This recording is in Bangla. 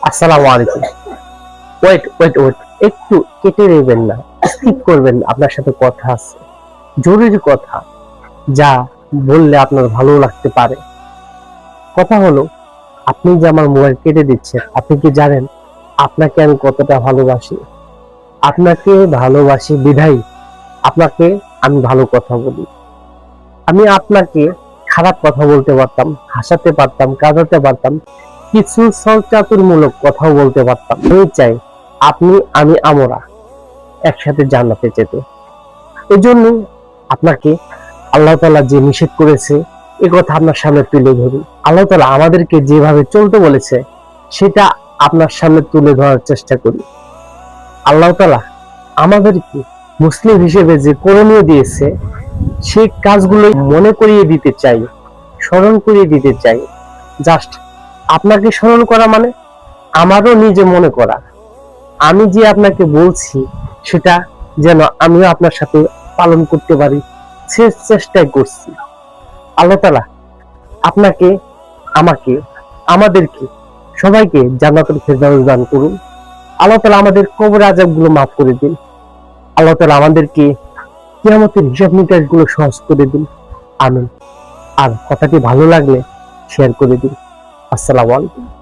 আসসালামু আলাইকুম। ওয়েট ওয়েট ওয়েট, একটু কেটে নেবেন না, স্কিপ করবেন না। আপনার সাথে কথা আছে, জরুরি কথা, যা বললে আপনার ভালো লাগতে পারে। কথা হলো, আপনি যে আমার মোবাইল কেটে দিচ্ছেন, আপনি কি জানেন আপনাকে আমি কতটা ভালোবাসি? আপনাকে ভালোবাসি বিধায় আপনাকে আমি ভালো কথা বলি। আমি আপনাকে খারাপ কথা বলতে পারতাম, হাসাতে পারতাম, কাঁদাতে পারতাম, কিছু ছলচাতুরমূলক কথাও বলতে পারতাম। আমি চাই আপনি, আমি, আমরা একসাথে জান্নাতে যেতে। এজন্য আপনাকে আল্লাহ তাআলা যে নিষেধ করেছে এ কথা আপনার সামনে তুলে ধরি। আল্লাহ তাআলা আমাদেরকে যেভাবে চলতে বলেছে সেটা আপনার সামনে তুলে ধরার চেষ্টা করি। আল্লাহ তাআলা আমাদেরকে মুসলিম হিসেবে যে করণীয় দিয়েছে সেই কাজগুলো মনে করিয়ে দিতে চাই, স্মরণ করিয়ে দিতে চাই। জাস্ট আপনাকে স্মরণ করা মানে আমারও নিজে মনে করা। আমি যে আপনাকে বলছি সেটা যেন আমিও আপনার সাথে পালন করতে পারি, সে চেষ্টাই করছি। আল্লাহ তাআলা আপনাকে, আমাকে, আমাদেরকে, সবাইকে জান্নাতুল ফেরদাউস দান করুন। আল্লাহ তাআলা আমাদের কবর আযাবগুলো মাফ করে দিন। আল্লাহ তাআলা আমাদেরকে কিয়ামতের হিসাব নিকাশ গুলো সহজ করে দিন। আমিন। আর কথাটি ভালো লাগলে শেয়ার করে দিন। আসসালামু আলাইকুম।